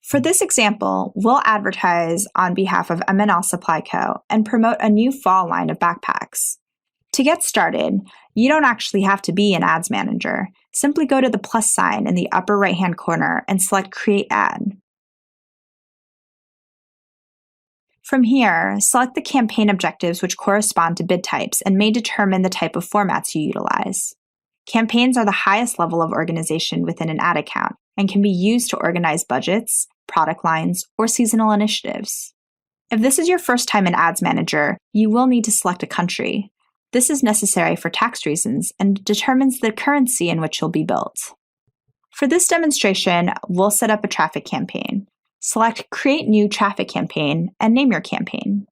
For this example, we'll advertise on behalf of M&L Supply Co. and promote a new fall line of backpacks. To get started, you don't actually have to be an ads manager. Simply go to the plus sign in the upper right-hand corner and select Create Ad. From here, select the campaign objectives which correspond to bid types and may determine the type of formats you utilize. Campaigns are the highest level of organization within an ad account and can be used to organize budgets, product lines, or seasonal initiatives. If this is your first time in Ads Manager, you will need to select a country. This is necessary for tax reasons and determines the currency in which you'll be billed. For this demonstration, we'll set up a traffic campaign. Select Create New Traffic Campaign and name your campaign.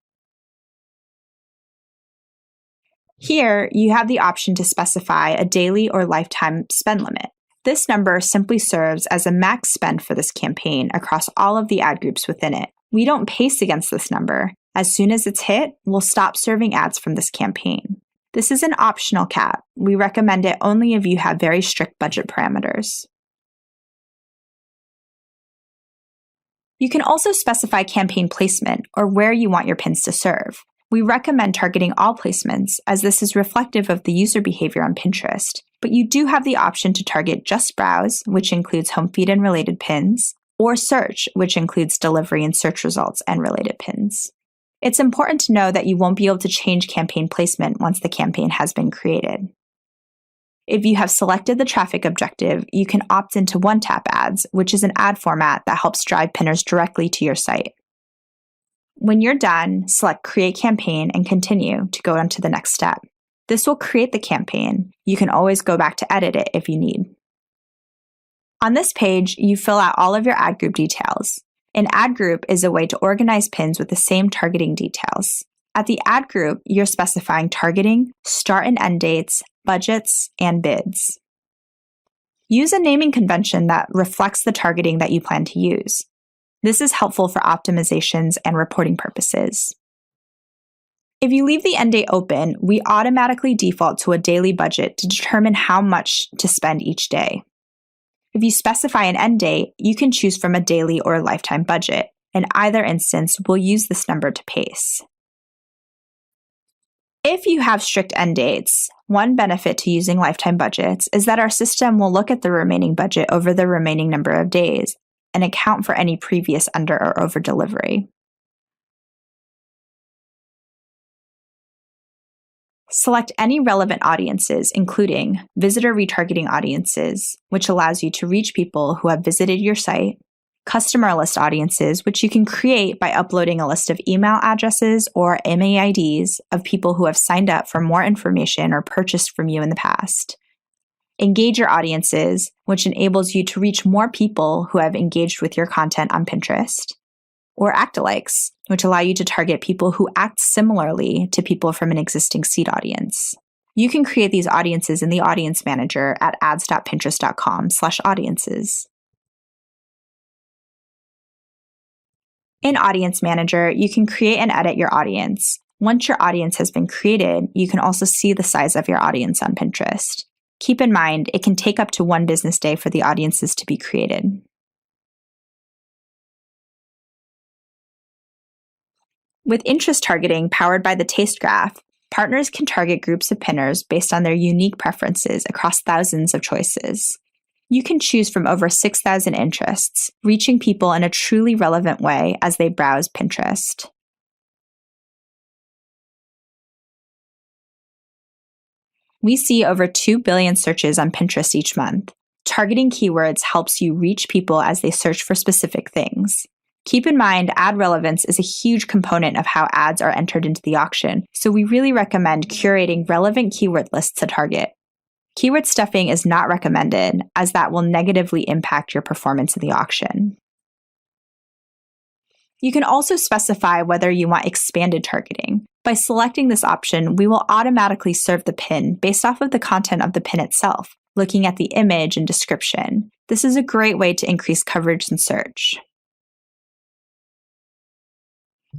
Here, you have the option to specify a daily or lifetime spend limit. This number simply serves as a max spend for this campaign across all of the ad groups within it. We don't pace against this number. As soon as it's hit, we'll stop serving ads from this campaign. This is an optional cap. We recommend it only if you have very strict budget parameters. You can also specify campaign placement or where you want your pins to serve. We recommend targeting all placements as this is reflective of the user behavior on Pinterest, but you do have the option to target just browse, which includes home feed and related pins, or search, which includes delivery and search results and related pins. It's important to know that you won't be able to change campaign placement once the campaign has been created. If you have selected the traffic objective, you can opt into one-tap ads, which is an ad format that helps drive pinners directly to your site. When you're done, select Create Campaign and continue to go on to the next step. This will create the campaign. You can always go back to edit it if you need. On this page, you fill out all of your ad group details. An ad group is a way to organize pins with the same targeting details. At the ad group, you're specifying targeting, start and end dates, budgets, and bids. Use a naming convention that reflects the targeting that you plan to use. This is helpful for optimizations and reporting purposes. If you leave the end date open, we automatically default to a daily budget to determine how much to spend each day. If you specify an end date, you can choose from a daily or a lifetime budget. In either instance, we'll use this number to pace. If you have strict end dates, one benefit to using lifetime budgets is that our system will look at the remaining budget over the remaining number of days and account for any previous under or over delivery. Select any relevant audiences, including visitor retargeting audiences, which allows you to reach people who have visited your site, customer list audiences, which you can create by uploading a list of email addresses or MAIDs of people who have signed up for more information or purchased from you in the past. Engager audiences, which enables you to reach more people who have engaged with your content on Pinterest. Or act-alikes, which allow you to target people who act similarly to people from an existing seed audience. You can create these audiences in the Audience Manager at ads.pinterest.com/audiences. In Audience Manager, you can create and edit your audience. Once your audience has been created, you can also see the size of your audience on Pinterest. Keep in mind, it can take up to 1 business day for the audiences to be created. With interest targeting powered by the Taste Graph, partners can target groups of pinners based on their unique preferences across thousands of choices. You can choose from over 6,000 interests, reaching people in a truly relevant way as they browse Pinterest. We see over 2 billion searches on Pinterest each month. Targeting keywords helps you reach people as they search for specific things. Keep in mind, ad relevance is a huge component of how ads are entered into the auction, so we really recommend curating relevant keyword lists to target. Keyword stuffing is not recommended, as that will negatively impact your performance in the auction. You can also specify whether you want expanded targeting. By selecting this option, we will automatically serve the pin based off of the content of the pin itself, looking at the image and description. This is a great way to increase coverage in search.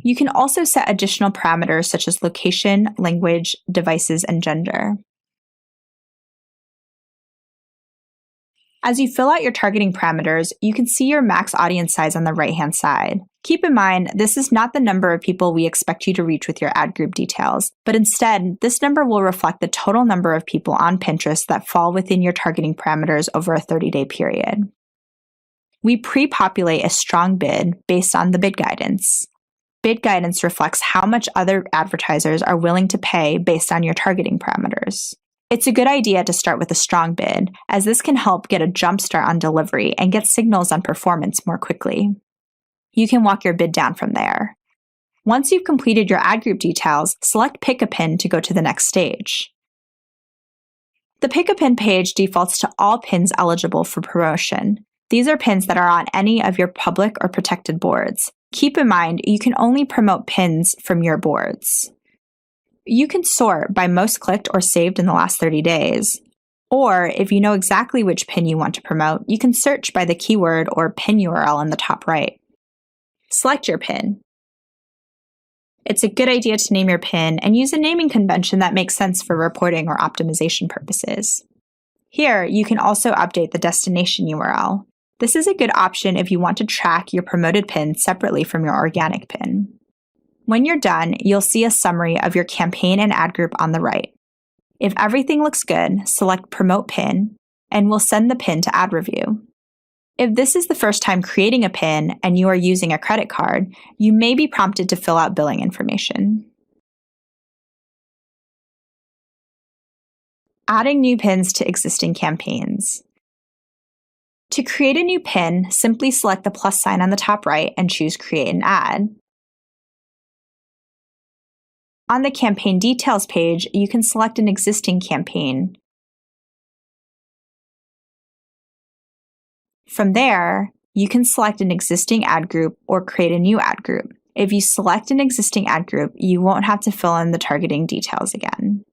You can also set additional parameters such as location, language, devices, and gender. As you fill out your targeting parameters, you can see your max audience size on the right-hand side. Keep in mind, this is not the number of people we expect you to reach with your ad group details, but instead, this number will reflect the total number of people on Pinterest that fall within your targeting parameters over a 30-day period. We pre-populate a strong bid based on the bid guidance. Bid guidance reflects how much other advertisers are willing to pay based on your targeting parameters. It's a good idea to start with a strong bid, as this can help get a jump start on delivery and get signals on performance more quickly. You can walk your bid down from there. Once you've completed your ad group details, select Pick a Pin to go to the next stage. The Pick a Pin page defaults to all pins eligible for promotion. These are pins that are on any of your public or protected boards. Keep in mind, you can only promote pins from your boards. You can sort by most clicked or saved in the last 30 days. Or if you know exactly which pin you want to promote, you can search by the keyword or pin URL in the top right. Select your pin. It's a good idea to name your pin and use a naming convention that makes sense for reporting or optimization purposes. Here, you can also update the destination URL. This is a good option if you want to track your promoted pin separately from your organic pin. When you're done, you'll see a summary of your campaign and ad group on the right. If everything looks good, select Promote Pin, and we'll send the pin to Ad Review. If this is the first time creating a pin and you are using a credit card, you may be prompted to fill out billing information. Adding new pins to existing campaigns. To create a new pin, simply select the plus sign on the top right and choose Create an Ad. On the campaign details page, you can select an existing campaign. From there, you can select an existing ad group or create a new ad group. If you select an existing ad group, you won't have to fill in the targeting details again.